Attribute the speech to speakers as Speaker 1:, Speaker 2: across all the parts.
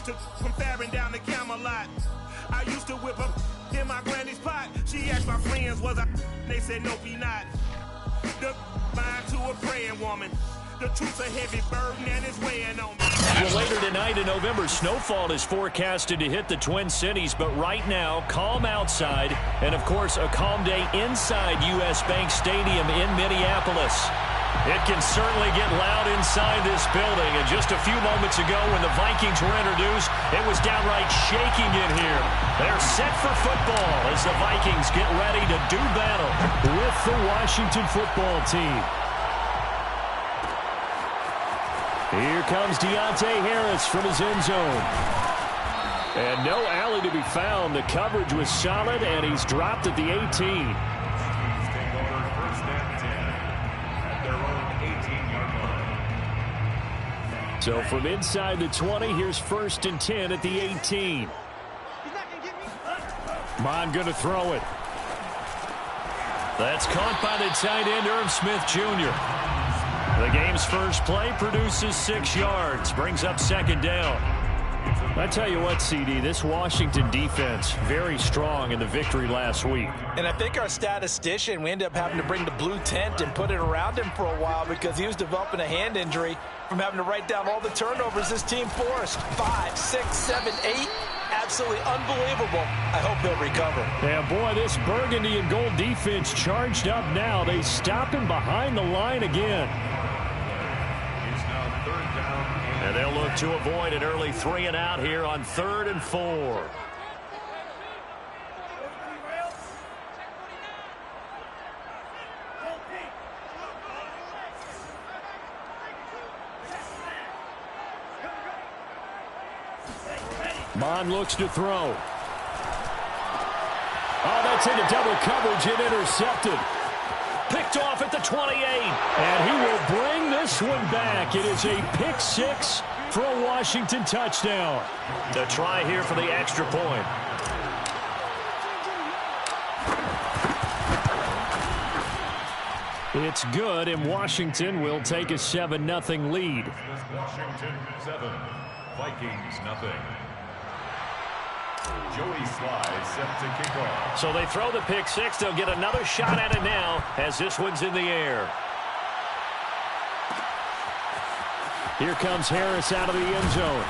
Speaker 1: took from Farron down to Camelot. I used to whip up in my granny's pot. She asked my friends, was I? They said, nope, he not. The mind to a praying woman. The truth's a heavy burden and it's weighing on me.
Speaker 2: Well, later tonight in November, snowfall is forecasted to hit the Twin Cities, but right now, calm outside, and of course, a calm day inside U.S. Bank Stadium in Minneapolis. It can certainly get loud inside this building, and just a few moments ago when the Vikings were introduced, it was downright shaking in here. They're set for football as the Vikings get ready to do battle with the Washington football team. Here comes Deontay Harris from his end zone. And no alley to be found. The coverage was solid, and he's dropped at the 18. So from inside the 20, here's 1st and 10 at the 18. Mond going to throw it. That's caught by the tight end, Irv Smith Jr. The game's first play produces 6 yards, brings up 2nd down. I tell you what, CD, this Washington defense, very strong in the victory last week.
Speaker 3: And I think our statistician, we ended up having to bring the blue tent and put it around him for a while because he was developing a hand injury from having to write down all the turnovers this team forced. 5, 6, 7, 8. Absolutely unbelievable. I hope he'll recover.
Speaker 2: Yeah, boy, this burgundy and gold defense charged up now. They stop him behind the line again. And they'll look to avoid an early 3 and out here on 3rd and 4. Mond looks to throw. Oh, that's into double coverage and intercepted. Picked off at the 28. And he will bring this one back. It is a pick 6 for a Washington touchdown. The try here for the extra point. It's good, and Washington will take a 7-0 lead.
Speaker 4: Washington 7, Vikings nothing. Joey Sly set to kick off.
Speaker 2: So they throw the pick 6. They'll get another shot at it now as this one's in the air. Here comes Harris out of the end zone.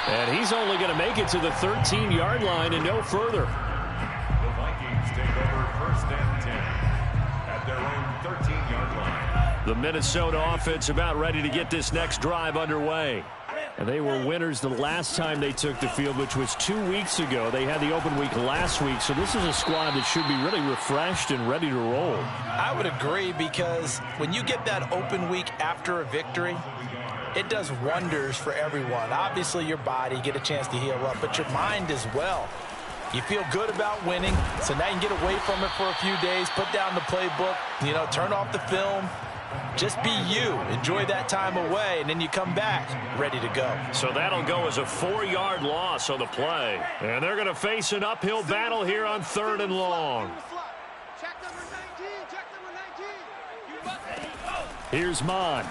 Speaker 2: And he's only going to make it to the 13-yard line and no further.
Speaker 4: The Vikings take over 1st and 10 at their own 13-yard line.
Speaker 2: The Minnesota offense about ready to get this next drive underway. And they were winners the last time they took the field, which was 2 weeks ago. They had the open week last week, so this is a squad that should be really refreshed and ready to roll.
Speaker 3: I would agree, because when you get that open week after a victory, it does wonders for everyone. Obviously, your body, get a chance to heal up, but your mind as well. You feel good about winning, so now you can get away from it for a few days, put down the playbook, turn off the film. Just be you. Enjoy that time away, and then you come back ready to go.
Speaker 2: So that'll go as a 4-yard loss on the play. And they're going to face an uphill battle here on 3rd and long. Here's Mond.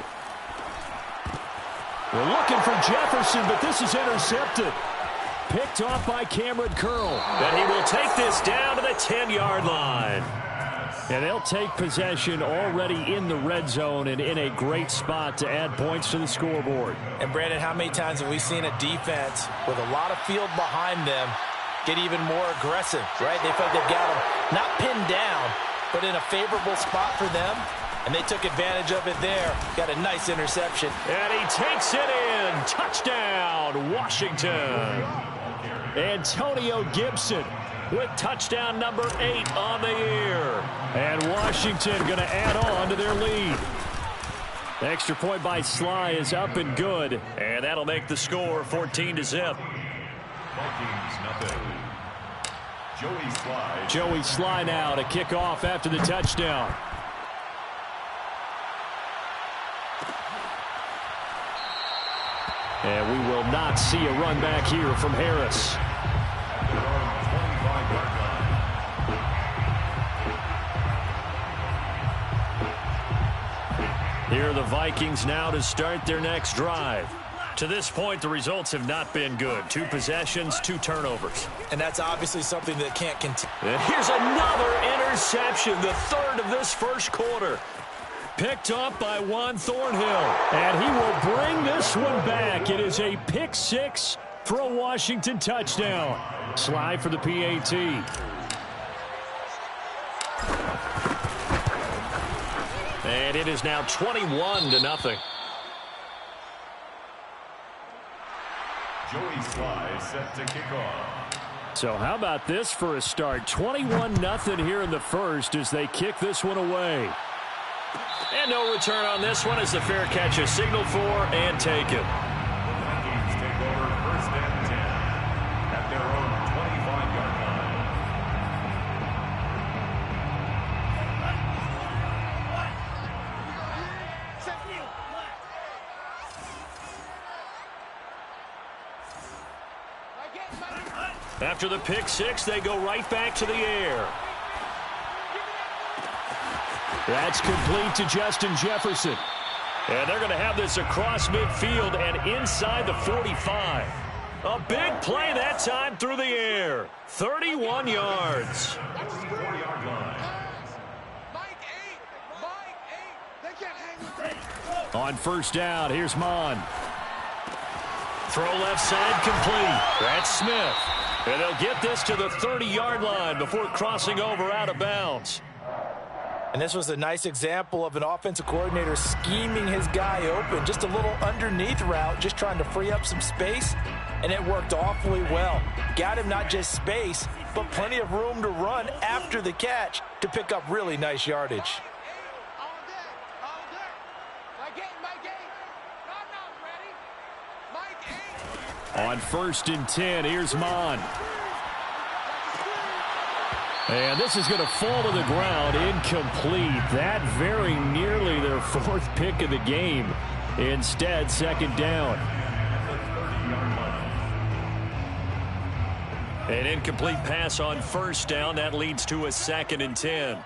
Speaker 2: We're looking for Jefferson, but this is intercepted. Picked off by Cameron Curl. And he will take this down to the 10-yard line. And they'll take possession already in the red zone and in a great spot to add points to the scoreboard.
Speaker 3: And, Brandon, how many times have we seen a defense with a lot of field behind them get even more aggressive, right? They feel like they've got them not pinned down, but in a favorable spot for them, and they took advantage of it there. Got a nice interception.
Speaker 2: And he takes it in. Touchdown, Washington. Antonio Gibson with touchdown number 8 on the year. And Washington going to add on to their lead. The extra point by Sly is up and good. And that'll make the score 14-0.
Speaker 4: Vikings nothing. Joey Sly.
Speaker 2: Joey Sly now to kick off after the touchdown. And we will not see a run back here from Harris.
Speaker 4: At their own 25-yard line.
Speaker 2: Here are the Vikings now to start their next drive. To this point, the results have not been good. 2 possessions, 2 turnovers.
Speaker 3: And that's obviously something that can't continue.
Speaker 2: And here's another interception, the 3rd of this first quarter. Picked up by Juan Thornhill. And he will bring this one back. It is a pick 6 for a Washington touchdown. Slide for the PAT. And it is now 21-0.
Speaker 4: Joey Slye set to kick off.
Speaker 2: So how about this for a start? 21-0 here in the first as they kick this one away. And no return on this one as the fair catch is signaled for and taken.
Speaker 4: Vikings take over 1st and 10 at their own 25-yard line.
Speaker 2: After the pick 6, they go right back to the air. That's complete to Justin Jefferson. And they're going to have this across midfield and inside the 45. A big play that time through the air. 31 yards. On first down, here's Mon. Throw left side complete. That's Smith. And they'll get this to the 30-yard line before crossing over out of bounds.
Speaker 3: And this was a nice example of an offensive coordinator scheming his guy open. Just a little underneath route, just trying to free up some space, and it worked awfully well. Got him not just space, but plenty of room to run after the catch to pick up really nice yardage.
Speaker 2: On 1st and 10, here's Mon. And this is going to fall to the ground, incomplete. That very nearly their 4th pick of the game. Instead, 2nd down. An incomplete pass on 1st down. That leads to a 2nd and 10.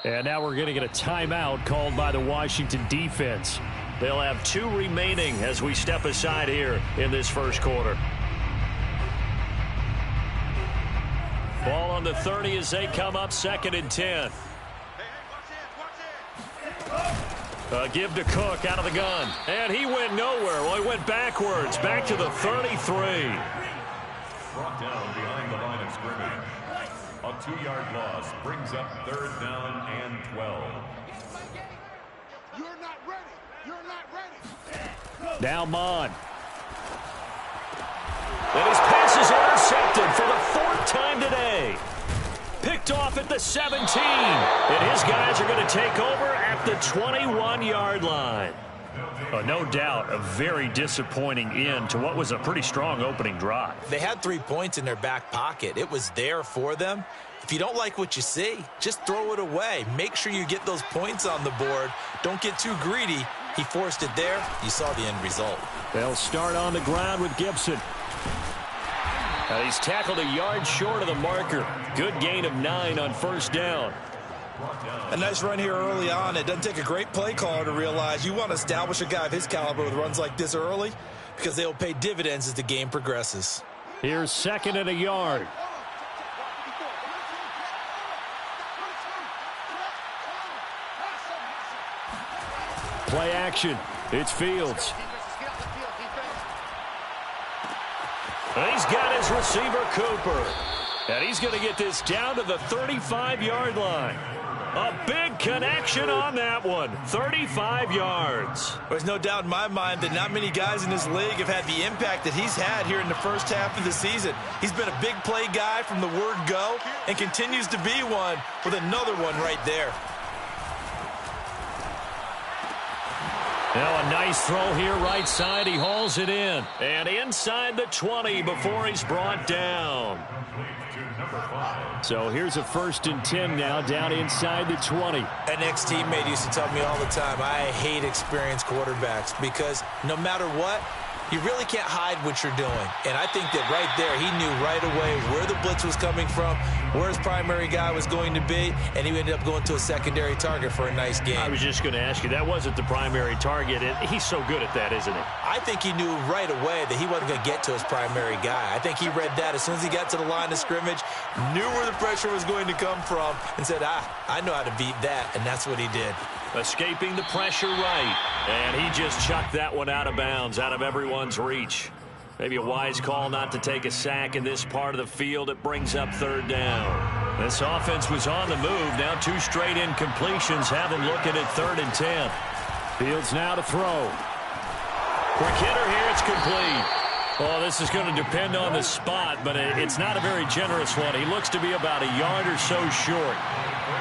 Speaker 2: And now we're going to get a timeout called by the Washington defense. They'll have 2 remaining as we step aside here in this first quarter. Ball on the 30 as they come up 2nd and 10. Give to Cook out of the gun. And he went nowhere. Well, he went backwards. Back to the 33.
Speaker 4: Brought down behind the line of scrimmage. A 2-yard loss brings up 3rd down and 12.
Speaker 5: You're not ready. You're not ready.
Speaker 2: Now Mon. And his pass is intercepted for the 4th time today. Picked off at the 17. And his guys are going to take over at the 21-yard line. No doubt a very disappointing end to what was a pretty strong opening drive.
Speaker 3: They had 3 points in their back pocket. It was there for them. If you don't like what you see, just throw it away. Make sure you get those points on the board. Don't get too greedy. He forced it there. You saw the end result.
Speaker 2: They'll start on the ground with Gibson. He's tackled a yard short of the marker. Good gain of 9 on 1st down.
Speaker 3: A nice run here early on. It doesn't take a great play caller to realize you want to establish a guy of his caliber with runs like this early because they'll pay dividends as the game progresses.
Speaker 2: Here's 2nd and a yard. Play action. It's Fields. And he's got his receiver, Cooper. And he's going to get this down to the 35-yard line. A big connection on that one. 35 yards.
Speaker 3: There's no doubt in my mind that not many guys in this league have had the impact that he's had here in the first half of the season. He's been a big play guy from the word go and continues to be one with another one right there.
Speaker 2: Now a nice throw here right side. He hauls it in. And inside the 20 before he's brought down. So here's a 1st and 10 now down inside the 20.
Speaker 3: An ex-teammate used to tell me all the time, I hate experienced quarterbacks because no matter what, you really can't hide what you're doing. And I think that right there, he knew right away where the blitz was coming from, where his primary guy was going to be, and he ended up going to a secondary target for a nice game.
Speaker 2: I was just going to ask you, that wasn't the primary target. He's so good at that, isn't he?
Speaker 3: I think he knew right away that he wasn't going to get to his primary guy. I think he read that as soon as he got to the line of scrimmage, knew where the pressure was going to come from, and said, I know how to beat that, and that's what he did.
Speaker 2: Escaping the pressure right, and he just chucked that one out of bounds, out of everyone's reach. Maybe a wise call not to take a sack in this part of the field. It brings up third down. This offense was on the move. Now 2 straight incompletions have them looking at 3rd and 10. Fields now to throw. Quick hitter here. It's complete. Oh, this is going to depend on the spot, but it's not a very generous one. He looks to be about a yard or so short.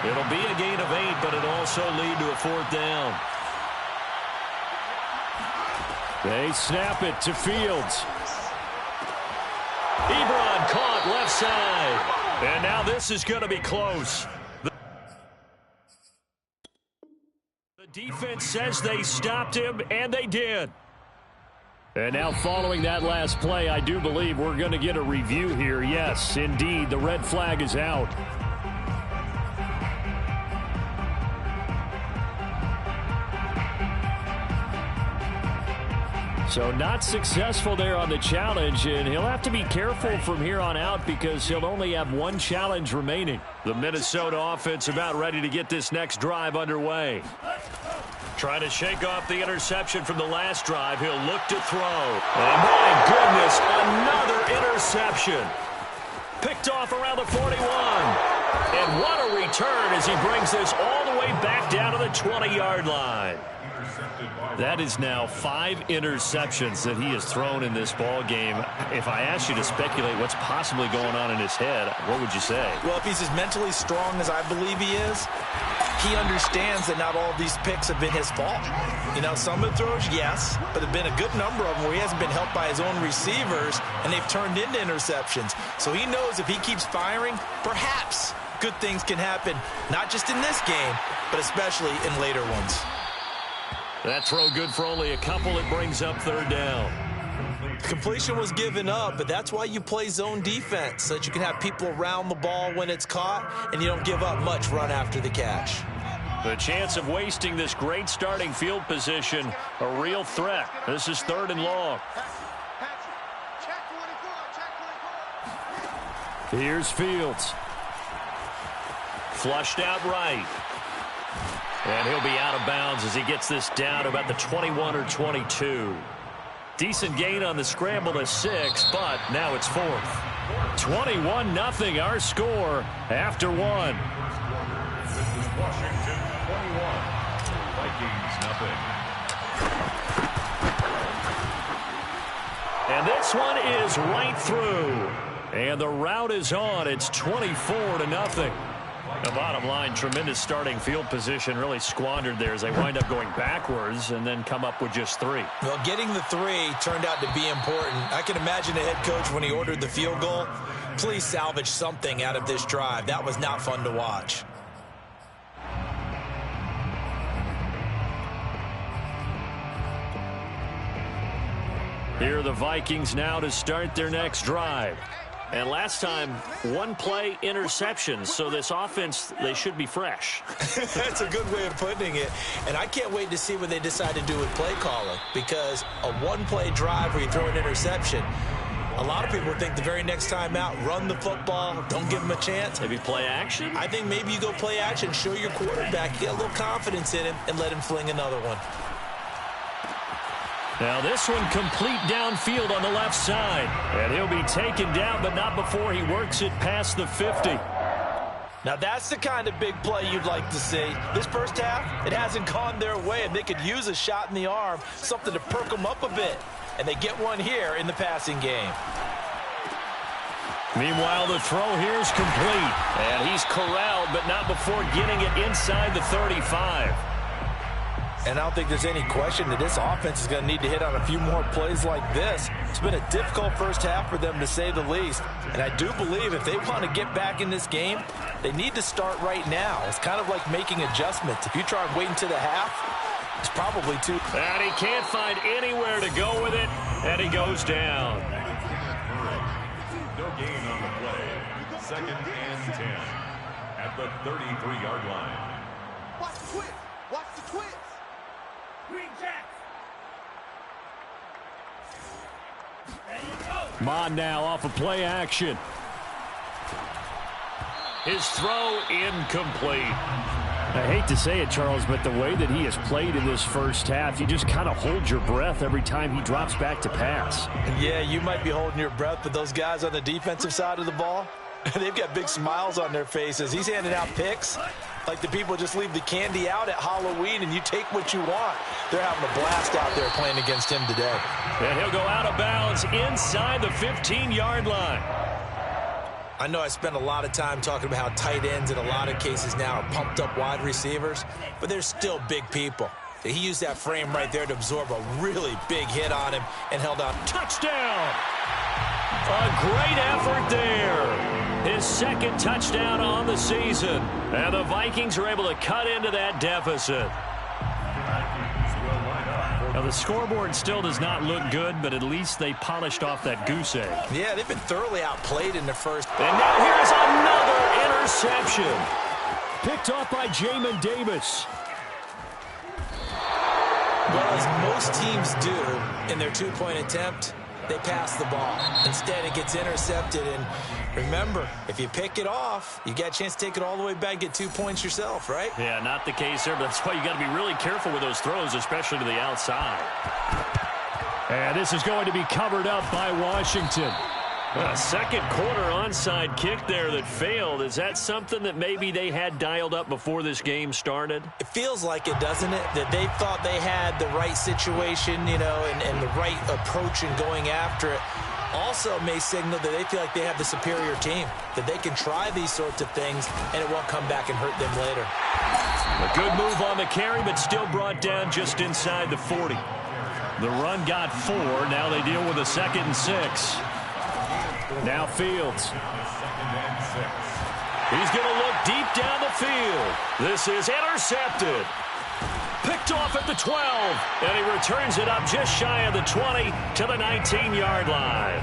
Speaker 2: It'll be a gain of 8, but it'll also lead to a 4th down. They snap it to Fields. Ebron caught left side. And now this is going to be close. The defense says they stopped him, and they did. And now following that last play, I do believe we're going to get a review here. Yes, indeed, the red flag is out. So not successful there on the challenge, and he'll have to be careful from here on out because he'll only have 1 challenge remaining. The Minnesota offense about ready to get this next drive underway. Trying to shake off the interception from the last drive. He'll look to throw. And my goodness, another interception. Picked off around the 41. And what a return as he brings this all the way back down to the 20-yard line. That is now 5 interceptions that he has thrown in this ball game. If I asked you to speculate what's possibly going on in his head, what would you say?
Speaker 3: Well, if he's as mentally strong as I believe he is, he understands that not all of these picks have been his fault. You know, some of the throws, yes, but there have been a good number of them where he hasn't been helped by his own receivers, and they've turned into interceptions. So he knows if he keeps firing, perhaps good things can happen, not just in this game, but especially in later ones.
Speaker 2: That throw good for only a couple. It brings up 3rd down.
Speaker 3: Completion was given up, but that's why you play zone defense, so that you can have people around the ball when it's caught, and you don't give up much run after the catch.
Speaker 2: The chance of wasting this great starting field position, a real threat. This is 3rd and long. Here's Fields. Flushed out right. And he'll be out of bounds as he gets this down to about the 21 or 22. Decent gain on the scramble to 6, but now it's 4th. 21-0 our score after 1.
Speaker 4: This is Washington 21, Vikings 0.
Speaker 2: And this one is right through. And the route is on. It's 24-0. The bottom line, tremendous starting field position, really squandered there as they wind up going backwards and then come up with just 3.
Speaker 3: Well, getting the 3 turned out to be important. I can imagine the head coach when he ordered the field goal, please salvage something out of this drive. That was not fun to watch.
Speaker 2: Here are the Vikings now to start their next drive. And last time, 1 play interceptions, so this offense, they should be fresh.
Speaker 3: That's a good way of putting it. And I can't wait to see what they decide to do with play calling, because a 1-play drive where you throw an interception, a lot of people think the very next time out, run the football, don't give them a chance.
Speaker 2: Maybe play action?
Speaker 3: I think maybe you go play action, show your quarterback, get a little confidence in him, and let him fling another one.
Speaker 2: Now this one complete downfield on the left side. And he'll be taken down, but not before he works it past the 50.
Speaker 3: Now that's the kind of big play you'd like to see. This first half, it hasn't gone their way, and they could use a shot in the arm, something to perk them up a bit. And they get one here in the passing game.
Speaker 2: Meanwhile, the throw here is complete. And he's corralled, but not before getting it inside the 35.
Speaker 3: And I don't think there's any question that this offense is going to need to hit on a few more plays like this. It's been a difficult first half for them, to say the least. And I do believe if they want to get back in this game, they need to start right now. It's kind of like making adjustments. If you try and wait until the half, It's probably too.
Speaker 2: And he can't find anywhere to go with it, and he goes down.
Speaker 4: No gain on the play. 2nd and 10 at the 33-yard line.
Speaker 5: Watch the twist. Watch the twist. Green Jack.
Speaker 2: Mond now off of play action. His throw incomplete. I hate to say it, Charles, but the way that he has played in this first half, you just kind of hold your breath every time he drops back to pass.
Speaker 3: Yeah, you might be holding your breath, but those guys on the defensive side of the ball, they've got big smiles on their faces. He's handing out picks like the people just leave the candy out at Halloween and you take what you want. They're having a blast out there playing against him today.
Speaker 2: And he'll go out of bounds inside the 15-yard line.
Speaker 3: I know I spent a lot of time talking about how tight ends in a lot of cases now are pumped up wide receivers, but they're still big people. He used that frame right there to absorb a really big hit on him and held on.
Speaker 2: Touchdown! A great effort there. His 2nd touchdown on the season. And the Vikings are able to cut into that deficit. Now, the scoreboard still does not look good, but at least they polished off that goose egg.
Speaker 3: Yeah, they've been thoroughly outplayed in the first.
Speaker 2: And now here's another interception. Picked off by Jamin Davis.
Speaker 3: Well, as most teams do in their two-point attempt, they pass the ball. Instead, it gets intercepted. And remember, if you pick it off, you got a chance to take it all the way back, get 2 points yourself, right?
Speaker 2: Yeah, not the case there, but that's why you got to be really careful with those throws, especially to the outside. And this is going to be covered up by Washington. A second quarter onside kick there that failed. Is that something that maybe they had dialed up before this game started?
Speaker 3: It feels like it, doesn't it? That they thought they had the right situation, you know, and the right approach in going after it. Also may signal that they feel like they have the superior team, that they can try these sorts of things, and it won't come back and hurt them later.
Speaker 2: A good move on the carry, but still brought down just inside the 40. The run got 4. Now they deal with a 2nd and 6. Now Fields. He's going to look deep down the field. This is intercepted. Picked off at the 12. And he returns it up just shy of the 20 to the 19-yard line.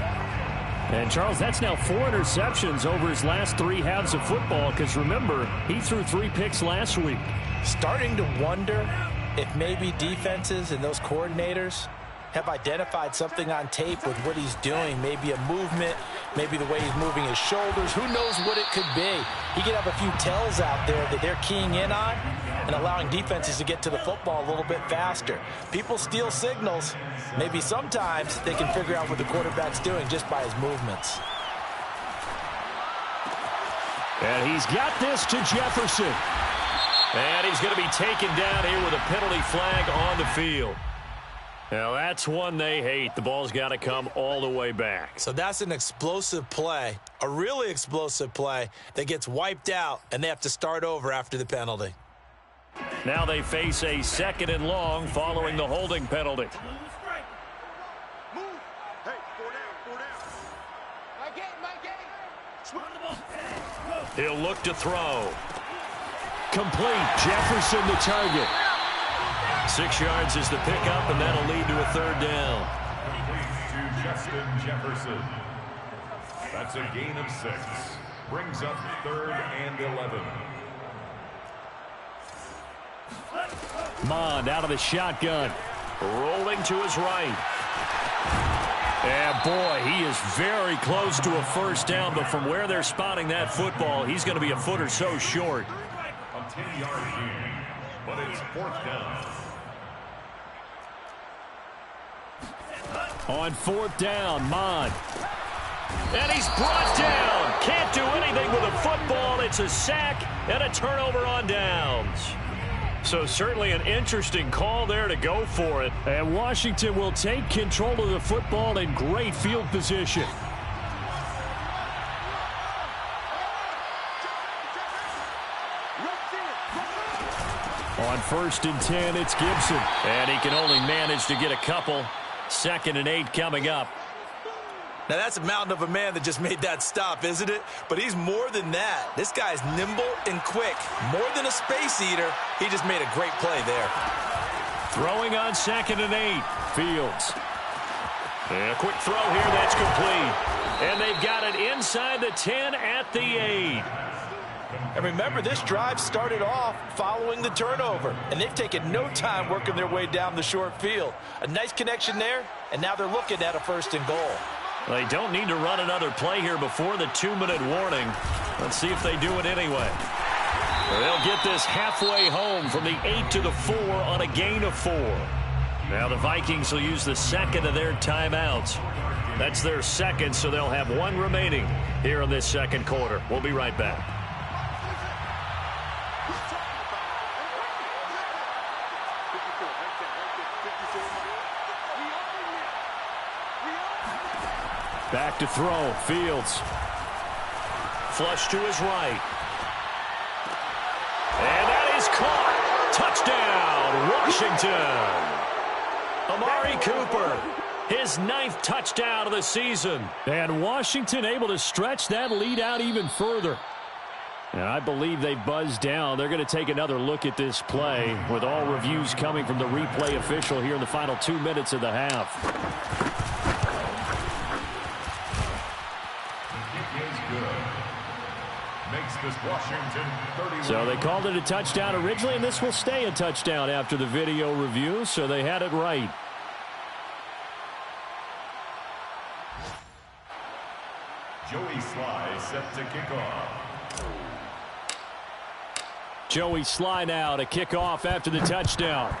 Speaker 2: And, Charles, that's now 4 interceptions over his last 3 halves of football because, remember, he threw 3 picks last week.
Speaker 3: Starting to wonder if maybe defenses and those coordinators have identified something on tape with what he's doing. Maybe a movement, maybe the way he's moving his shoulders. Who knows what it could be? He could have a few tells out there that they're keying in on and allowing defenses to get to the football a little bit faster. People steal signals. Maybe sometimes they can figure out what the quarterback's doing just by his movements.
Speaker 2: And he's got this to Jefferson. And he's going to be taken down here with a penalty flag on the field. Now, that's one they hate. The ball's got to come all the way back.
Speaker 3: So that's an explosive play, a really explosive play that gets wiped out, and they have to start over after the penalty.
Speaker 2: Now they face a 2nd and long following the holding penalty.
Speaker 5: Move. Hey, 4 down. My game.
Speaker 2: He'll look to throw. Complete. Jefferson the target. 6 yards is the pickup, and that'll lead to a 3rd down.
Speaker 4: To Justin Jefferson. That's a gain of 6. Brings up 3rd and 11.
Speaker 2: Mond out of the shotgun. Rolling to his right. And, boy, he is very close to a 1st down, but from where they're spotting that football, he's going to be a foot or so short.
Speaker 4: A 10-yard gain, but it's 4th down.
Speaker 2: On 4th down, Mond. And he's brought down. Can't do anything with a football. It's a sack and a turnover on downs. So certainly an interesting call there to go for it. And Washington will take control of the football in great field position. On 1st and 10, it's Gibson. And he can only manage to get a couple. 2nd and 8 coming up.
Speaker 3: Now, that's a mountain of a man that just made that stop, isn't it? But he's more than that. This guy's nimble and quick. More than a space eater, he just made a great play there.
Speaker 2: Throwing on 2nd and 8. Fields. And a quick throw here. That's complete. And they've got it inside the 10 at the 8.
Speaker 3: And remember, this drive started off following the turnover. And they've taken no time working their way down the short field. A nice connection there, and now they're looking at a 1st and goal.
Speaker 2: They don't need to run another play here before the 2-minute warning. Let's see if they do it anyway. They'll get this halfway home from the 8 to the 4 on a gain of 4. Now the Vikings will use the 2nd of their timeouts. That's their 2nd, so they'll have 1 remaining here in this 2nd quarter. We'll be right back. Back to throw. Fields. Flush to his right. And that is caught. Touchdown, Washington. Amari Cooper, his 9th touchdown of the season. And Washington able to stretch that lead out even further. And I believe they buzzed down. They're going to take another look at this play with all reviews coming from the replay official here in the final 2 minutes of the half. So they called it a touchdown originally, and this will stay a touchdown after the video review, so they had it right.
Speaker 4: Joey Sly set to kick off.
Speaker 2: Joey Sly now to kick off after the touchdown.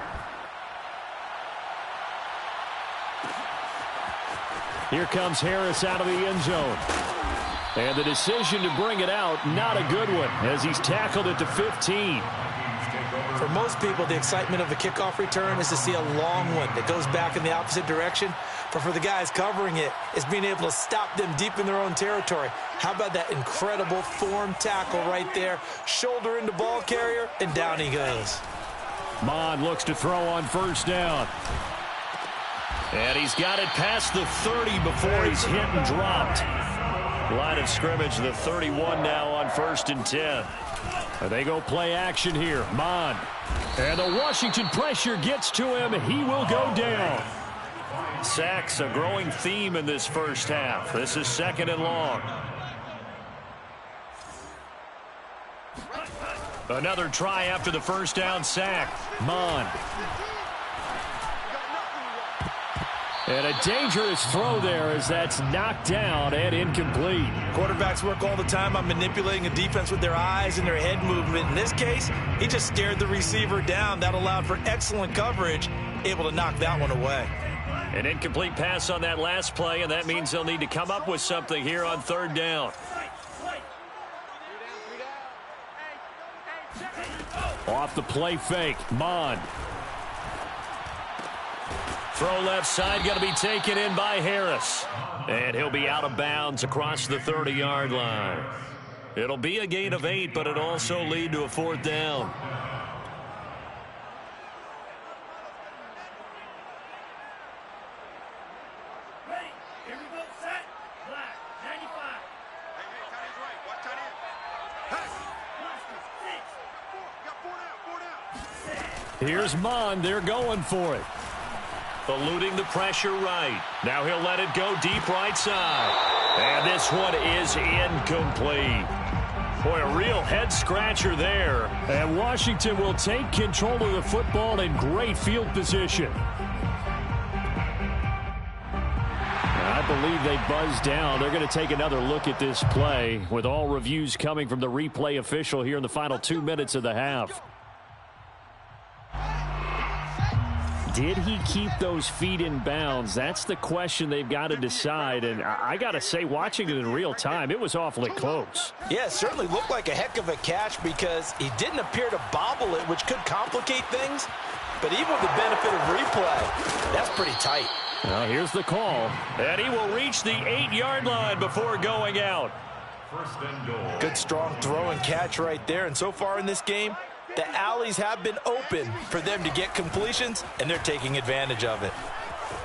Speaker 2: Here comes Harris out of the end zone. And the decision to bring it out, not a good one, as he's tackled at the 15.
Speaker 3: For most people, the excitement of the kickoff return is to see a long one that goes back in the opposite direction. But for the guys covering it, it's being able to stop them deep in their own territory. How about that incredible form tackle right there? Shoulder into ball carrier, and down he goes.
Speaker 2: Mond looks to throw on 1st down. And he's got it past the 30 before he's hit and dropped. Line of scrimmage, the 31 now on 1st and 10. They go play action here. Mond. And the Washington pressure gets to him. He will go down. Sacks, a growing theme in this first half. This is 2nd and long. Another try after the 1st down sack. Mond. And a dangerous throw there as that's knocked down and incomplete.
Speaker 3: Quarterbacks work all the time on manipulating a defense with their eyes and their head movement. In this case, he just stared the receiver down. That allowed for excellent coverage, able to knock that one away.
Speaker 2: An incomplete pass on that last play, and that means they'll need to come up with something here on 3rd down. Off the play fake, Mond. Throw left side, going to be taken in by Harris. And he'll be out of bounds across the 30-yard line. It'll be a gain of 8, but it'll also lead to a 4th down. Here's Mond. They're going for it. Eluding the pressure right. Now he'll let it go deep right side. And this one is incomplete. Boy, a real head-scratcher there. And Washington will take control of the football in great field position. I believe they buzzed down. They're going to take another look at this play with all reviews coming from the replay official here in the final 2 minutes of the half. Did he keep those feet in bounds? That's the question they've got to decide. And I got to say, watching it in real time, it was awfully close.
Speaker 3: Yeah, it certainly looked like a heck of a catch because he didn't appear to bobble it, which could complicate things. But even with the benefit of replay, that's pretty tight.
Speaker 2: Well, here's the call. And he will reach the 8-yard line before going out.
Speaker 4: 1st and goal.
Speaker 3: Good strong throw and catch right there. And so far in this game, the alleys have been open for them to get completions, and they're taking advantage of it.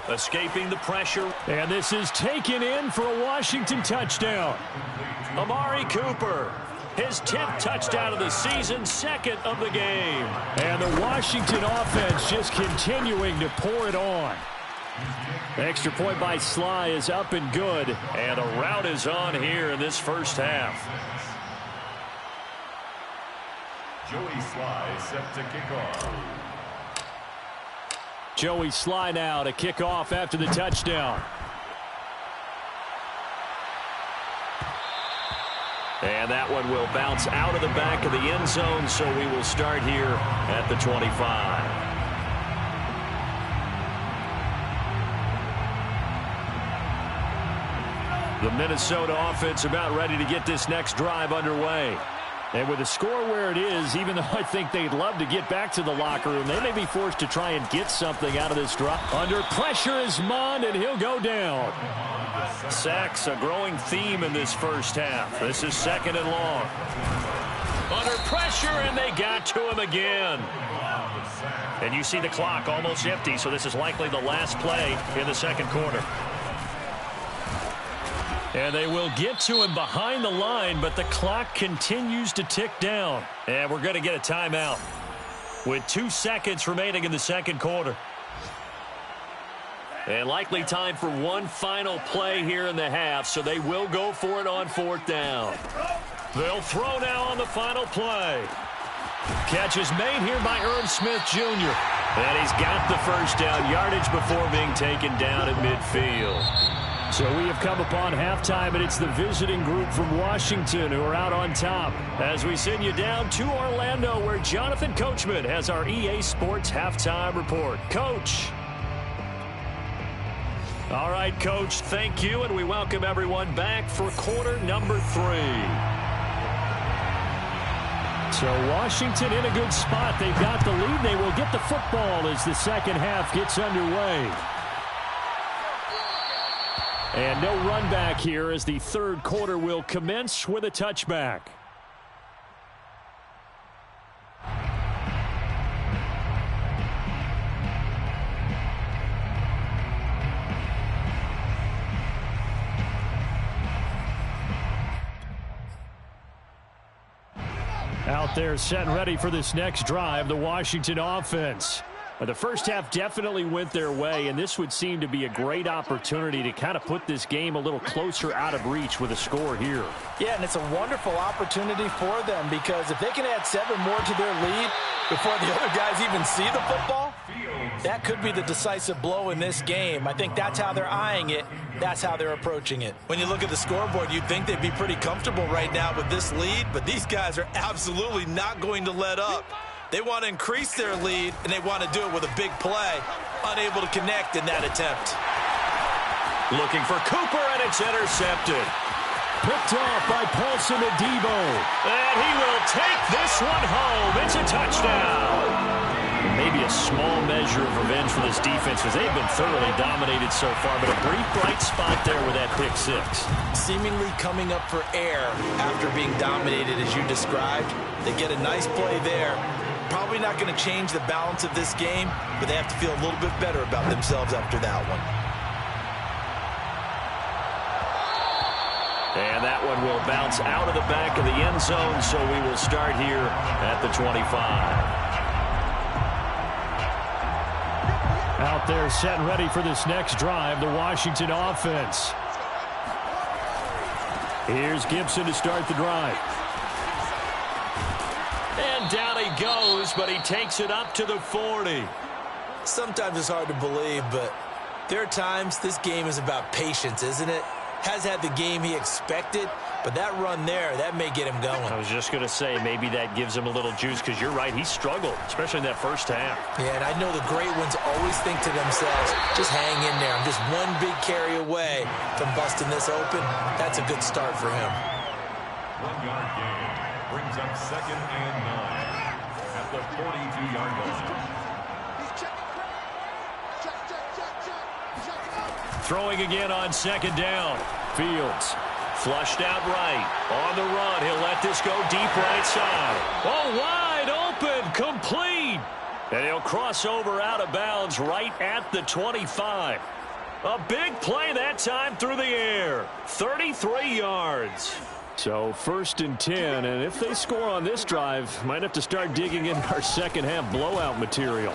Speaker 2: Escaping the pressure. And this is taken in for a Washington touchdown. Amari Cooper. His 10th touchdown of the season, second of the game.
Speaker 6: And the Washington offense just continuing to pour it on.
Speaker 2: Extra point by Sly is up and good. And a rout is on here in this first half.
Speaker 4: Joey Sly set to kick off.
Speaker 6: Joey Sly now to kick off after the touchdown.
Speaker 2: And that one will bounce out of the back of the end zone, so we will start here at the 25. The Minnesota offense about ready to get this next drive underway. And with the score where it is, even though I think they'd love to get back to the locker room, they may be forced to try and get something out of this drive. Under pressure is Mond, and he'll go down. Sacks, a growing theme in this first half. This is second and long. Under pressure, and they got to him again. And you see the clock almost empty, so this is likely the last play in the second quarter. And they will get to him behind the line, but the clock continues to tick down. And we're going to get a timeout with 2 seconds remaining in the second quarter. And likely time for one final play here in the half, so they will go for it on fourth down. They'll throw now on the final play. Catch is made here by Irv Smith Jr. And he's got the first down yardage before being taken down at midfield.
Speaker 6: So we have come upon halftime, and it's the visiting group from Washington who are out on top.
Speaker 2: As we send you down to Orlando, where Jonathan Coachman has our EA Sports Halftime Report. Coach. All right, Coach, thank you, and we welcome everyone back for quarter number 3.
Speaker 6: So Washington in a good spot. They've got the lead. They will get the football as the second half gets underway. And no run back here as the third quarter will commence with a touchback. Out there set and ready for this next drive, the Washington offense. The first half definitely went their way, and this would seem to be a great opportunity to kind of put this game a little closer out of reach with a score here.
Speaker 3: Yeah, and it's a wonderful opportunity for them, because if they can add 7 more to their lead before the other guys even see the football, that could be the decisive blow in this game. I think that's how they're eyeing it. That's how they're approaching it.
Speaker 7: When you look at the scoreboard, you'd think they'd be pretty comfortable right now with this lead, but these guys are absolutely not going to let up. They want to increase their lead, and they want to do it with a big play. Unable to connect in that attempt.
Speaker 2: Looking for Cooper, and it's intercepted.
Speaker 6: Picked off by Paulson Adebo.
Speaker 2: And he will take this one home. It's a touchdown. Maybe a small measure of revenge for this defense, because they've been thoroughly dominated so far, but a brief bright spot there with that pick 6.
Speaker 3: Seemingly coming up for air after being dominated as you described. They get a nice play there. Probably not going to change the balance of this game, but they have to feel a little bit better about themselves after that one.
Speaker 2: And that one will bounce out of the back of the end zone, so we will start here at the 25.
Speaker 6: Out there set and ready for this next drive, the Washington offense. Here's Gibson to start the drive.
Speaker 2: And down he goes, but he takes it up to the 40.
Speaker 3: Sometimes it's hard to believe, but there are times this game is about patience, isn't it? Has had the game he expected, but that run there, that may get him going.
Speaker 2: I was just going to say, maybe that gives him a little juice, because you're right, he struggled, especially in that first half.
Speaker 3: Yeah, and I know the great ones always think to themselves, just hang in there. I'm just one big carry away from busting this open. That's a good start for him.
Speaker 4: 1-yard gain brings up 2nd and 9 at the 42-yard line.
Speaker 2: Throwing again on 2nd down. Fields flushed out right. On the run, he'll let this go deep right side. Oh, wide open, complete. And he'll cross over out of bounds right at the 25. A big play that time through the air. 33 yards.
Speaker 6: So 1st and 10, and if they score on this drive, might have to start digging in our second half blowout material.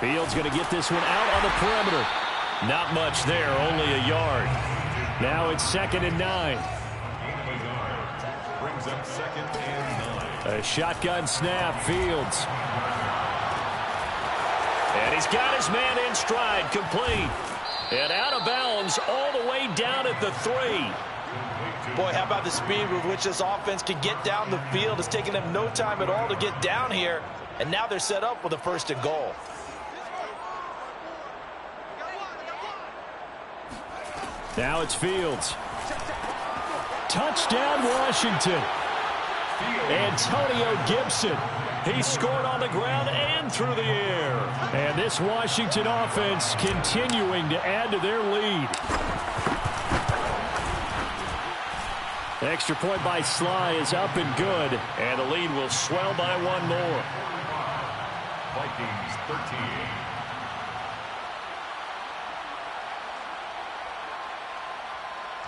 Speaker 6: Fields going to get this one out on the perimeter. Not much there, only a yard. Now it's 2nd and 9.
Speaker 4: Brings up 2nd and 9.
Speaker 6: A shotgun snap, Fields. And he's got his man in stride, complete. And out of bounds all the way down at the 3.
Speaker 3: Boy, how about the speed with which this offense can get down the field? It's taking them no time at all to get down here. And now they're set up with a 1st and goal.
Speaker 6: Now it's Fields. Touchdown, Washington. Antonio Gibson. He scored on the ground and through the air. And this Washington offense continuing to add to their lead. The extra point by Sly is up and good. And the lead will swell by 1 more.
Speaker 4: Vikings 13.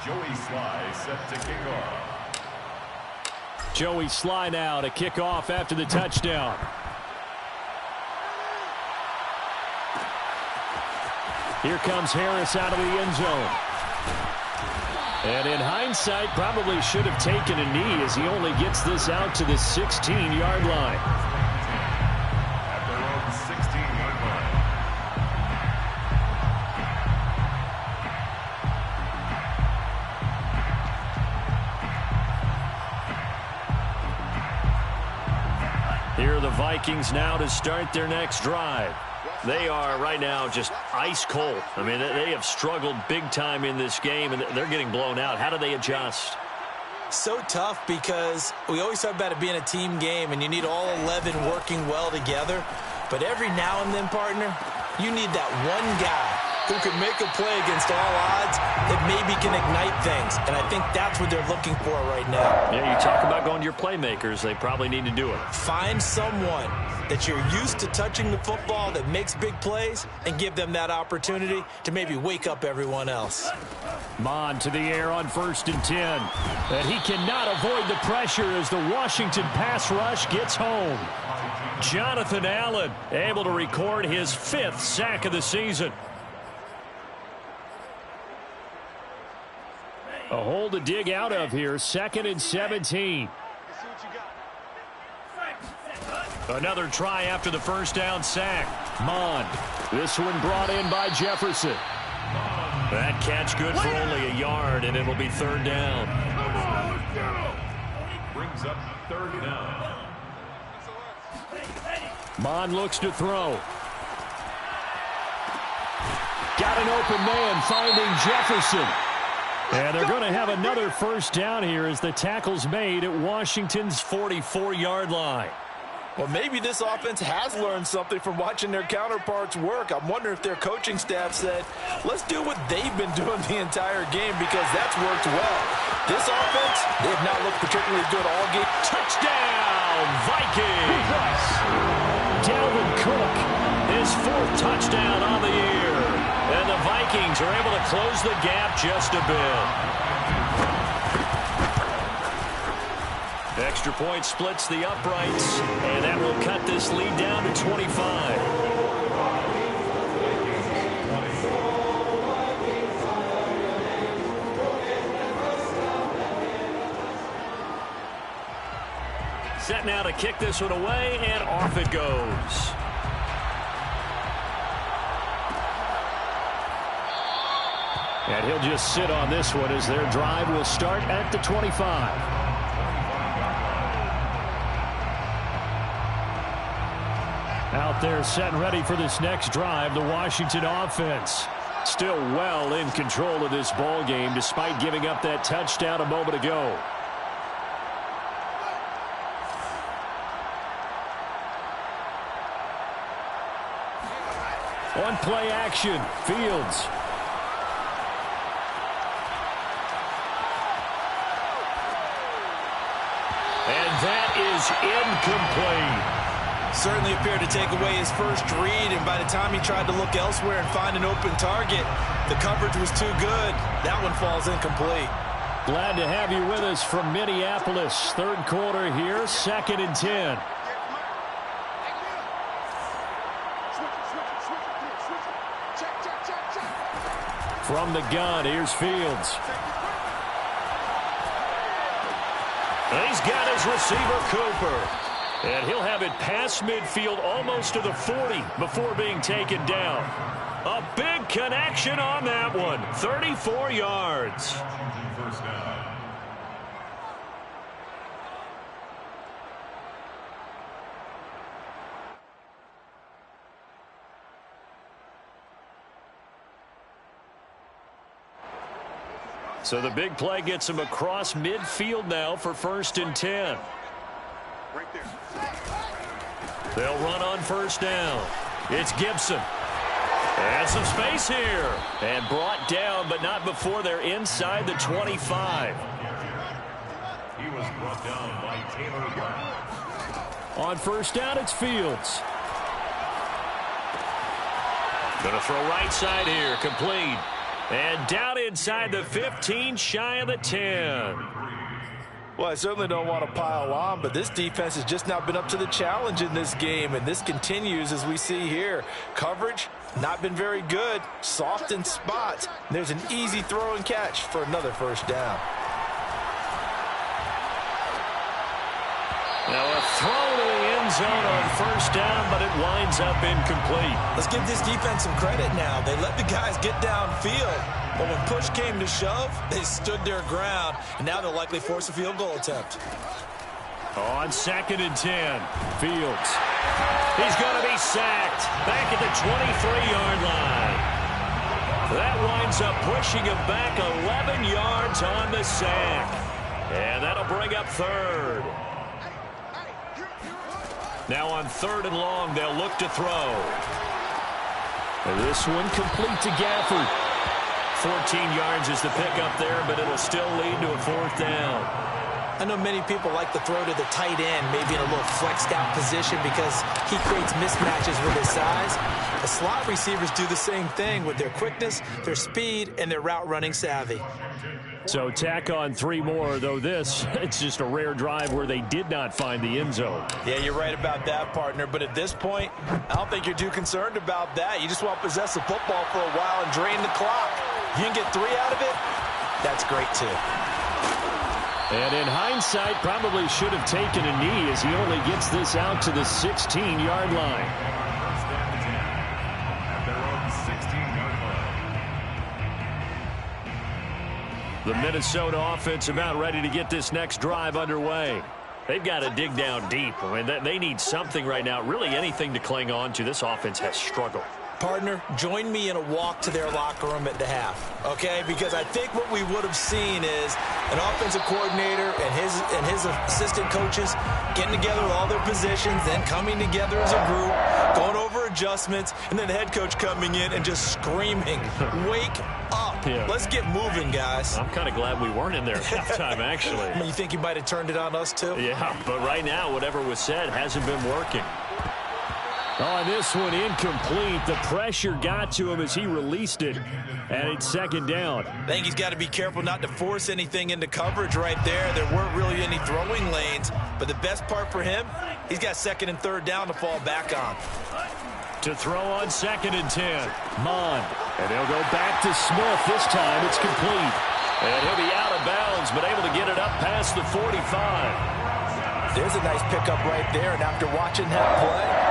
Speaker 4: Joey Sly set to kick off.
Speaker 6: Joey Sly now to kick off after the touchdown. Here comes Harris out of the end zone. And in hindsight, probably should have taken a knee as he only gets this out to the 16-yard line.
Speaker 4: At their own 16-yard line.
Speaker 6: Here are the Vikings now to start their next drive. They are right now just ice cold. I mean, they have struggled big time in this game, and they're getting blown out. How do they adjust?
Speaker 3: So tough because we always talk about it being a team game, and you need all 11 working well together. But every now and then, partner, you need that one guy who can make a play against all odds that maybe can ignite things. And I think that's what they're looking for right now.
Speaker 6: Yeah, you talk about going to your playmakers. They probably need to do it.
Speaker 3: Find someone that you're used to touching the football that makes big plays and give them that opportunity to maybe wake up everyone else.
Speaker 6: Mond to the air on 1st and 10. And he cannot avoid the pressure as the Washington pass rush gets home. Jonathan Allen able to record his 5th sack of the season. A hole to dig out of here. 2nd and 17. Another try after the first down sack. Mond. This one brought in by Jefferson. That catch good for only a yard, and it'll be 3rd down.
Speaker 4: Brings up 3rd down.
Speaker 6: Mond looks to throw. Got an open man finding Jefferson. And they're going to have another 1st down here as the tackle's made at Washington's 44-yard line.
Speaker 3: Well, maybe this offense has learned something from watching their counterparts work. I'm wondering if their coaching staff said, let's do what they've been doing the entire game because that's worked well. This offense, they have not looked particularly good all game.
Speaker 6: Touchdown, Vikings! Dalvin Cook, his 4th touchdown on the year. And the Vikings are able to close the gap just a bit. Extra point splits the uprights, and that will cut this lead down to 25. Set now to kick this one away, and off it goes. And he'll just sit on this one as their drive will start at the 25. Out there set and ready for this next drive, the Washington offense. Still well in control of this ball game despite giving up that touchdown a moment ago. On play action, Fields. And that is incomplete.
Speaker 3: Certainly appeared to take away his first read, and by the time he tried to look elsewhere and find an open target, the coverage was too good. That one falls incomplete.
Speaker 6: Glad to have you with us from Minneapolis. Third quarter here, 2nd and 10. From the gun, here's Fields. He's got his receiver, Cooper. And he'll have it past midfield almost to the 40 before being taken down. A big connection on that one. 34 yards.
Speaker 4: First down.
Speaker 6: So the big play gets him across midfield now for 1st and 10.
Speaker 5: Right there.
Speaker 6: They'll run on 1st down. It's Gibson. And some space here. And brought down, but not before they're inside the 25.
Speaker 4: He was brought down by Taylor Brown.
Speaker 6: On 1st down, it's Fields. Going to throw right side here, complete. And down inside the 15, shy of the 10.
Speaker 3: Well, I certainly don't want to pile on, but this defense has just not been up to the challenge in this game, and this continues as we see here. Coverage, not been very good, soft in spots. And there's an easy throw and catch for another 1st down.
Speaker 6: Now a throw to the end zone on 1st down, but it winds up incomplete.
Speaker 7: Let's give this defense some credit now. They let the guys get downfield, but when push came to shove, they stood their ground, and now they'll likely force a field goal attempt.
Speaker 6: On 2nd and 10, Fields. He's going to be sacked back at the 23-yard line. That winds up pushing him back 11 yards on the sack. And that'll bring up 3rd. Now on 3rd and long, they'll look to throw. This one complete to Gafford. 14 yards is the pickup there, but it'll still lead to a 4th down.
Speaker 7: I know many people like to throw to the tight end, maybe in a little flexed out position because he creates mismatches with his size. The slot receivers do the same thing with their quickness, their speed, and their route running savvy.
Speaker 6: So tack on 3 more, though this, it's just a rare drive where they did not find the end zone.
Speaker 7: Yeah, you're right about that, partner. But at this point, I don't think you're too concerned about that. You just want to possess the football for a while and drain the clock. You can get 3 out of it, that's great, too.
Speaker 6: And in hindsight, probably should have taken a knee as he only gets this out to the 16-yard line.
Speaker 4: First down and 10 at their own 16-yard line.
Speaker 6: The Minnesota offense about ready to get this next drive underway. They've got to dig down deep. I mean, they need something right now, really anything to cling on to. This offense has struggled.
Speaker 7: Partner, join me in a walk to their locker room at the half, okay? Because I think what we would have seen is an offensive coordinator and his assistant coaches getting together with all their positions, then coming together as a group, going over adjustments, and then the head coach coming in and just screaming, wake up. Yeah. Let's get moving, guys.
Speaker 6: I'm kind of glad we weren't in there at halftime, actually.
Speaker 7: You think he might have turned it on us, too?
Speaker 6: Yeah, but right now, whatever was said hasn't been working. Oh, this one incomplete. The pressure got to him as he released it, and it's 2nd down.
Speaker 7: I think he's got to be careful not to force anything into coverage right there. There weren't really any throwing lanes, but the best part for him, he's got 2nd and 3rd down to fall back on.
Speaker 6: To throw on 2nd and 10, Mond. And he'll go back to Smith. This time it's complete. And he'll be out of bounds, but able to get it up past the 45.
Speaker 3: There's a nice pickup right there, and after watching that play,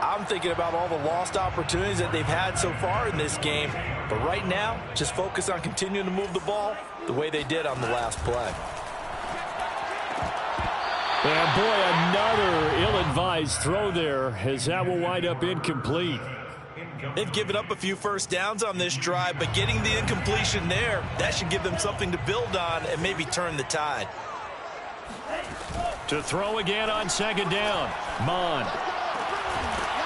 Speaker 3: I'm thinking about all the lost opportunities that they've had so far in this game. But right now, just focus on continuing to move the ball the way they did on the last play.
Speaker 6: And boy, another ill-advised throw there as that will wind up incomplete.
Speaker 7: They've given up a few 1st downs on this drive, but getting the incompletion there, that should give them something to build on and maybe turn the tide.
Speaker 6: To throw again on 2nd down, Mond.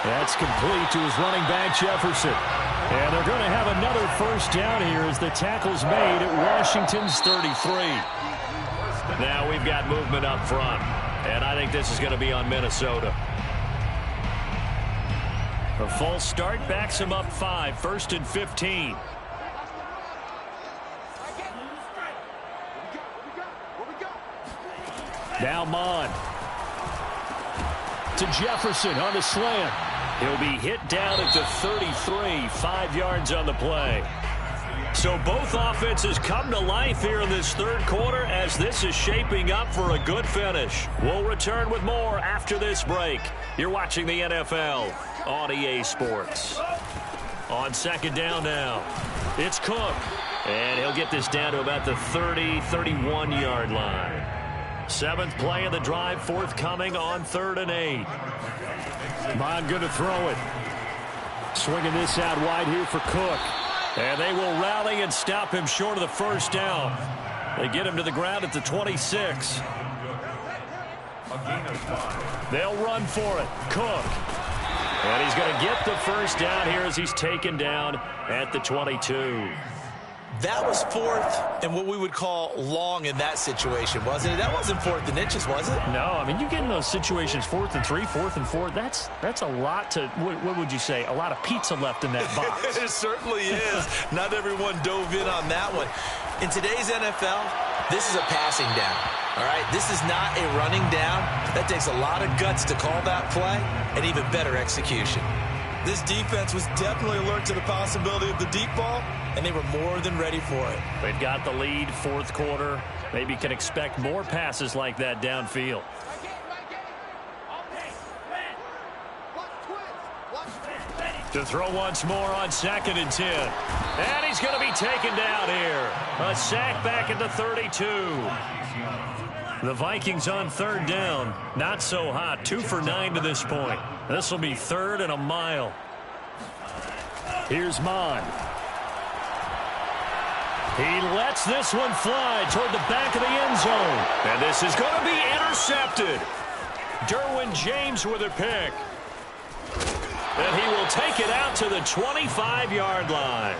Speaker 6: That's complete to his running back, Jefferson. And they're going to have another 1st down here as the tackle's made at Washington's 33. Now we've got movement up front, and I think this is going to be on Minnesota. A false start backs him up 5, 1st and 15. Now Mond. To Jefferson on the slant. He'll be hit down at the 33, 5 yards on the play. So both offenses come to life here in this third quarter as this is shaping up for a good finish. We'll return with more after this break. You're watching the NFL on EA Sports. On second down now, it's Cook. And he'll get this down to about the 30, 31-yard line. 7th play of the drive, forthcoming on 3rd and 8. Mond going to throw it. Swinging this out wide here for Cook. And they will rally and stop him short of the first down. They get him to the ground at the 26. They'll run for it. Cook. And he's going to get the first down here as he's taken down at the 22.
Speaker 3: That was 4th and what we would call long in that situation, wasn't it? That wasn't 4th and inches, was it?
Speaker 6: No, I mean, you get in those situations 4th and 3, 4th and 4. That's a lot to, what would you say, a lot of pizza left in that box.
Speaker 3: It certainly is. Not everyone dove in on that one. In today's NFL, this is a passing down, all right? This is not a running down. That takes a lot of guts to call that play and even better execution. This defense was definitely alert to the possibility of the deep ball, and they were more than ready for it.
Speaker 6: They've got the lead, 4th quarter. Maybe can expect more passes like that downfield. To throw once more on 2nd and 10. And he's going to be taken down here. A sack back at the 32. The Vikings on 3rd down. Not so hot. 2 for 9 to this point. This will be 3rd and a mile. Here's Mond. He lets this one fly toward the back of the end zone. And this is going to be intercepted. Derwin James with a pick. And he will take it out to the 25-yard line.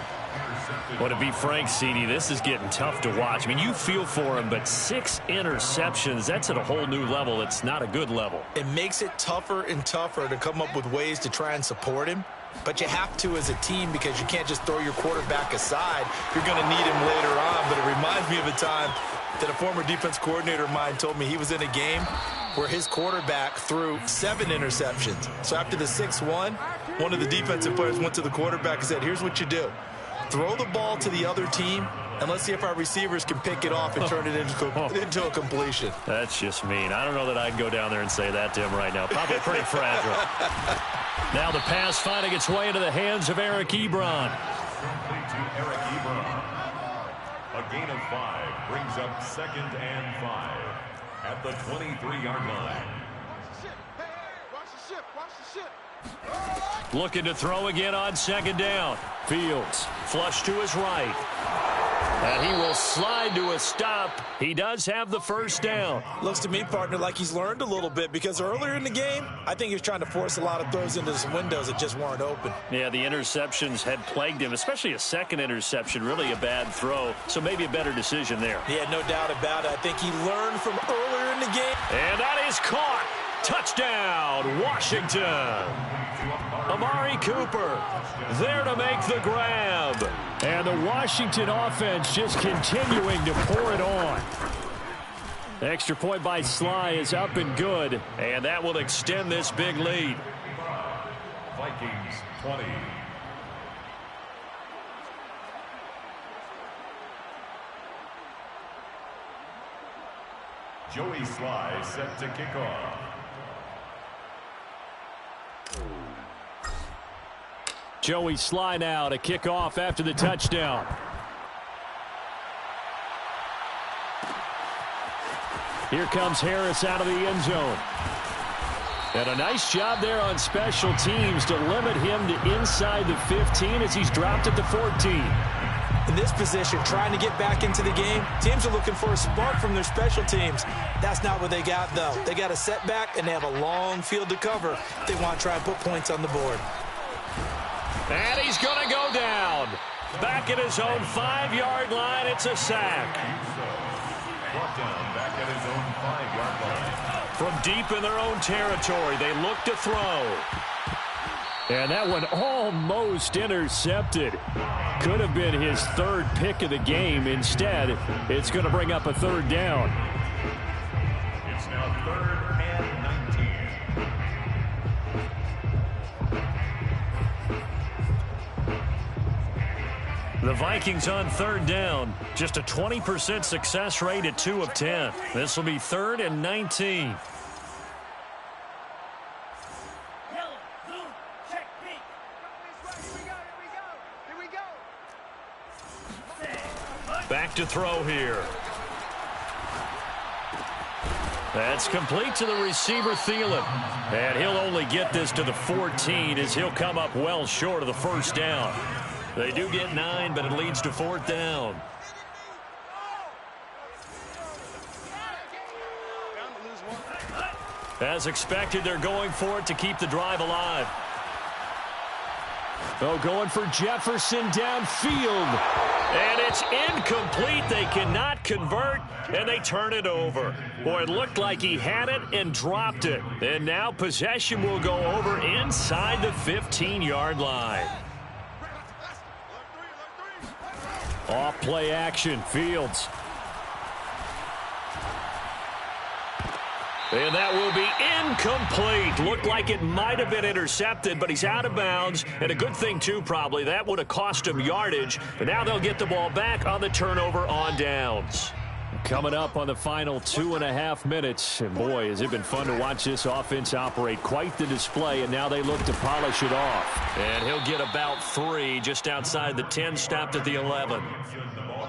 Speaker 6: Would it be Frank Cini? This is getting tough to watch. I mean, you feel for him, but 6 interceptions, that's at a whole new level. It's not a good level.
Speaker 3: It makes it tougher and tougher to come up with ways to try and support him. But you have to as a team because you can't just throw your quarterback aside. You're going to need him later on. But it reminds me of a time that a former defense coordinator of mine told me he was in a game where his quarterback threw 7 interceptions. So after the 6-1, one of the defensive players went to the quarterback and said, here's what you do. Throw the ball to the other team, and let's see if our receivers can pick it off and turn it into a completion.
Speaker 6: That's just mean. I don't know that I'd go down there and say that to him right now. Probably pretty fragile. Now the pass finding its way into the hands of Eric Ebron.
Speaker 4: Eric Ebron. A gain of 5 brings up 2nd and 5 at the 23-yard line.
Speaker 6: Looking to throw again on 2nd down. Fields flush to his right. And he will slide to a stop. He does have the first down.
Speaker 3: Looks to me, partner, like he's learned a little bit because earlier in the game, I think he was trying to force a lot of throws into some windows that just weren't open.
Speaker 6: Yeah, the interceptions had plagued him, especially a 2nd interception, really a bad throw. So maybe a better decision there.
Speaker 3: Yeah, no doubt about it. I think he learned from earlier in the game.
Speaker 6: And that is caught. Touchdown, Washington. Amari Cooper there to make the grab. And the Washington offense just continuing to pour it on. Extra point by Sly is up and good. And that will extend this big lead.
Speaker 4: Vikings 20. Joey Sly set to kick off.
Speaker 6: Joey Sly now to kick off after the touchdown. Here comes Harris out of the end zone. And a nice job there on special teams to limit him to inside the 15 as he's dropped at the 14.
Speaker 3: In this position, trying to get back into the game, teams are looking for a spark from their special teams. That's not what they got, though. They got a setback, and they have a long field to cover if they want to try and put points on the board.
Speaker 6: And he's going to go down. Back at his own 5-yard line, it's a sack.
Speaker 4: Brought down back at his own 5-yard line.
Speaker 6: From deep in their own territory, they look to throw. And that one almost intercepted. Could have been his 3rd pick of the game. Instead, it's going to bring up a 3rd down.
Speaker 4: It's now 3rd and 19.
Speaker 2: The Vikings on 3rd down. Just a 20% success rate at 2 of 10. This will be 3rd and 19. Back to throw here. That's complete to the receiver, Thielen. And he'll only get this to the 14 as he'll come up well short of the 1st down. They do get 9, but it leads to 4th down. As expected, they're going for it to keep the drive alive.
Speaker 6: Oh, going for Jefferson downfield.
Speaker 2: And it's incomplete. They cannot convert, and they turn it over. Boy, it looked like he had it and dropped it. And now possession will go over inside the 15-yard line.
Speaker 6: Off play action, Fields.
Speaker 2: And that will be incomplete. Looked like it might have been intercepted, but he's out of bounds. And a good thing, too, probably. That would have cost him yardage. But now they'll get the ball back on the turnover on downs.
Speaker 6: Coming up on the final 2.5 minutes. And, boy, has it been fun to watch this offense operate. Quite the display, and now they look to polish it off.
Speaker 2: And he'll get about 3 just outside the 10, stopped at the 11.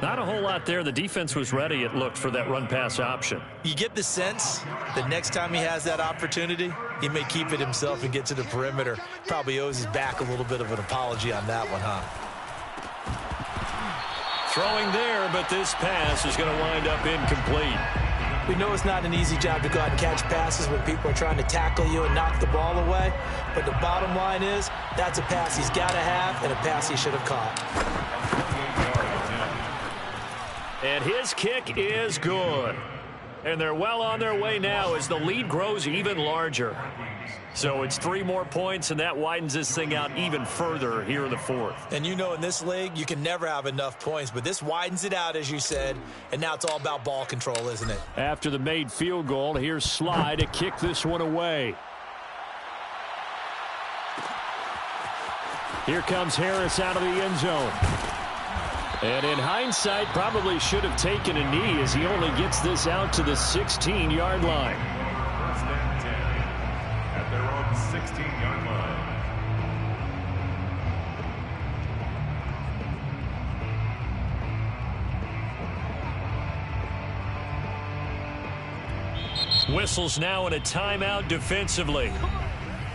Speaker 2: Not a whole lot there. The defense was ready, it looked, for that run-pass option.
Speaker 3: You get the sense that next time he has that opportunity, he may keep it himself and get to the perimeter. Probably owes his back a little bit of an apology on that one, huh?
Speaker 2: Throwing there, but this pass is going to wind up incomplete.
Speaker 3: We know it's not an easy job to go out and catch passes when people are trying to tackle you and knock the ball away. But the bottom line is, that's a pass he's got to have and a pass he should have caught.
Speaker 2: And his kick is good. And they're well on their way now as the lead grows even larger. So it's 3 more points, and that widens this thing out even further here in the 4th.
Speaker 3: And you know in this league, you can never have enough points, but this widens it out, as you said, and now it's all about ball control, isn't it?
Speaker 6: After the made field goal, here's Sly to kick this one away. Here comes Harris out of the end zone. And in hindsight, probably should have taken a knee as he only gets this out to the 16-yard line.
Speaker 4: 1st and 10 at their own 16-yard line.
Speaker 2: Whistles now in a timeout defensively.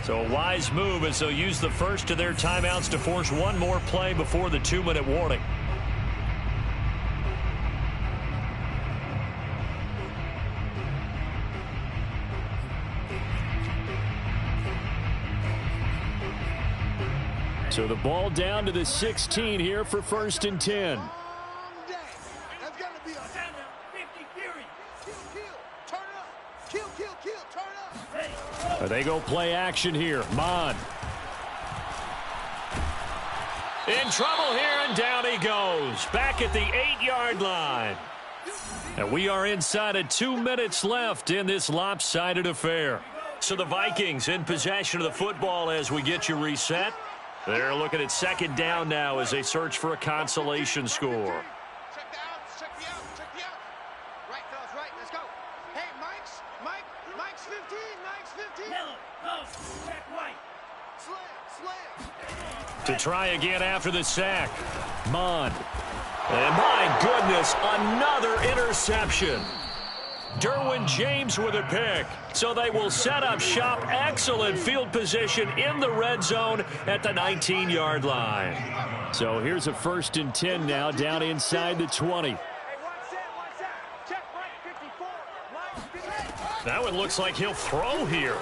Speaker 2: So a wise move as they'll use the first of their timeouts to force one more play before the 2-minute warning.
Speaker 6: So the ball down to the 16 here for 1st and 10.
Speaker 5: That's got to be a 50 fury. Turn up. Kill, turn up.
Speaker 6: They go play action here. Mon.
Speaker 2: In trouble here, and down he goes. Back at the 8-yard line. And we are inside of 2 minutes left in this lopsided affair. So the Vikings in possession of the football as we get you reset. They're looking at 2nd down now as they search for a consolation score.
Speaker 5: Check the outs, check the outs. Right, fellas, right, let's go. Hey, Mike's 15, Mike's 15. Check White. Slam.
Speaker 2: To try again after the sack. Mon. And my goodness, another interception. Derwin James with a pick. So they will set up shop. Excellent field position in the red zone at the 19-yard line.
Speaker 6: So here's a 1st and 10 now down inside the 20.
Speaker 2: Now it looks like he'll throw here.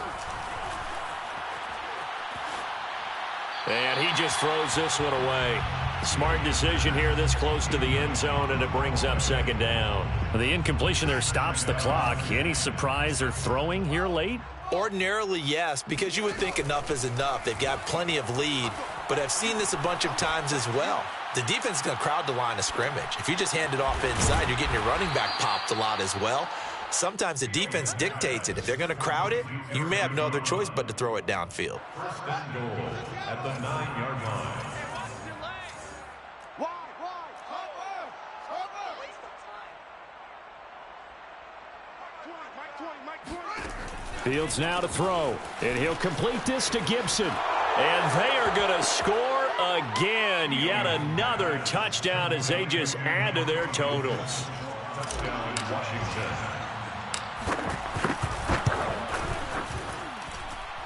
Speaker 2: And he just throws this one away. Smart decision here this close to the end zone, and it brings up 2nd down. The incompletion there stops the clock. Any surprise they're throwing here late?
Speaker 3: Ordinarily, yes, because you would think enough is enough. They've got plenty of lead, but I've seen this a bunch of times as well. The defense is going to crowd the line of scrimmage. If you just hand it off inside, you're getting your running back popped a lot as well. sometimes the defense dictates it. If they're going to crowd it, you may have no other choice but to throw it downfield.
Speaker 4: First and goal at the 9-yard line.
Speaker 6: Fields now to throw, and he'll complete this to Gibson. And they are going to score again. Yet another touchdown as they just add to their totals.
Speaker 4: Touchdown, Washington.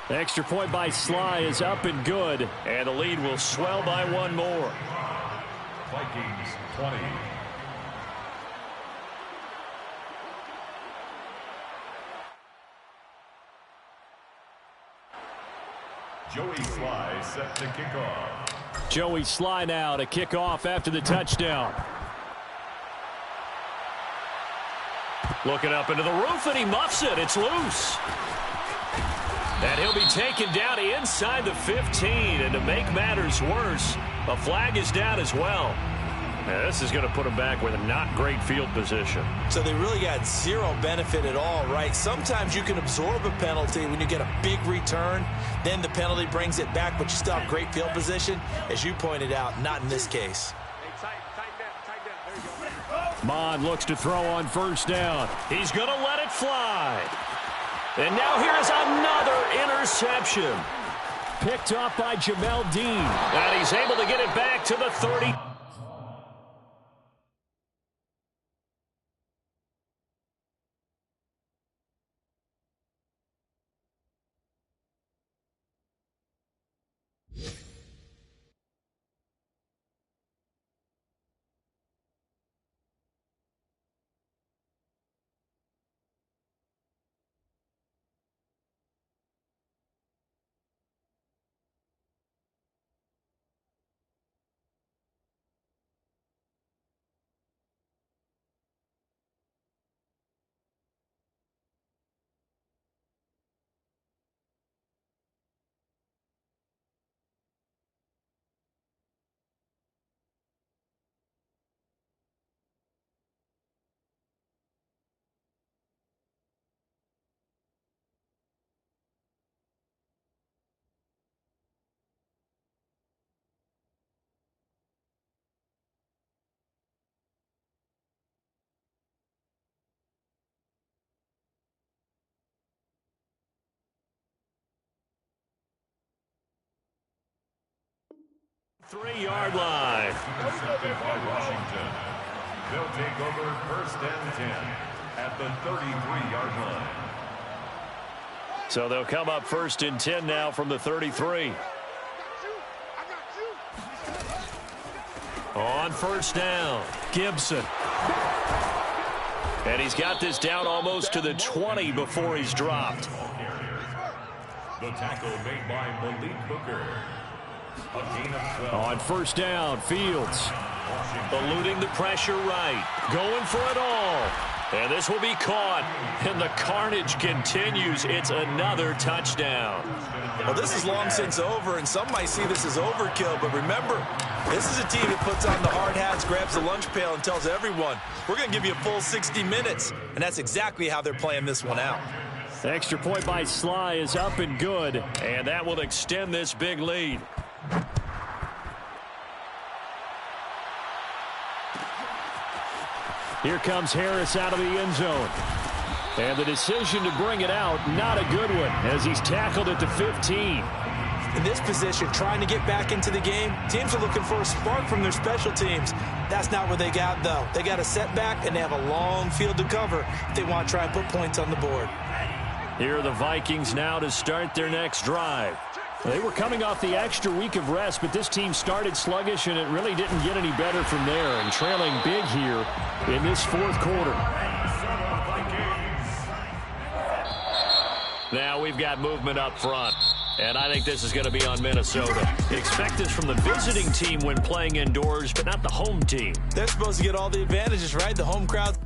Speaker 6: The extra point by Sly is up and good, and the lead will swell by one more.
Speaker 4: Vikings 20. Joey Sly set to kick off.
Speaker 6: Joey Sly now to kick off after the touchdown. Looking up into the roof, and he muffs it. It's loose. And he'll be taken down inside the 15. And to make matters worse, a flag is down as well. Now, this is going to put him back with a not great field position.
Speaker 3: So they really got zero benefit at all, right? Sometimes you can absorb a penalty when you get a big return. Then the penalty brings it back, but you still have great field position. As you pointed out, not in this case.
Speaker 6: Mond looks to throw on first down. He's going to let it fly. And now here's another interception. Picked off by Jamel Dean. And he's able to get it back to the 30. Three-yard line.
Speaker 4: Intercepted by Washington. They'll take over first and 10 at the 33-yard line.
Speaker 6: So they'll come up first and 10 now from the 33. On first down, Gibson. And he's got this down almost to the 20 before he's dropped.
Speaker 4: The tackle made by Malik Hooker. A gain of 12.
Speaker 6: On first down, Fields. Eluding the pressure right. Going for it all. And this will be caught. And the carnage continues. It's another touchdown.
Speaker 3: Well, this is long since over, and some might see this as overkill. But remember, this is a team that puts on the hard hats, grabs the lunch pail, and tells everyone, we're going to give you a full 60 minutes. And that's exactly how they're playing this one out.
Speaker 6: The extra point by Sly is up and good. And that will extend this big lead. Here comes Harris out of the end zone. And the decision to bring it out, not a good one, as he's tackled at the 15.
Speaker 3: In this position, trying to get back into the game, teams are looking for a spark from their special teams. That's not what they got, though. They got a setback, and they have a long field to cover if they want to try and put points on the board.
Speaker 6: Here are the Vikings now to start their next drive. They were coming off the extra week of rest, but this team started sluggish, and it really didn't get any better from there, and trailing big here in this fourth quarter. Now we've got movement up front, and I think this is going to be on Minnesota. Expect this from the visiting team when playing indoors, but not the home team.
Speaker 3: They're supposed to get all the advantages, right? The home crowd.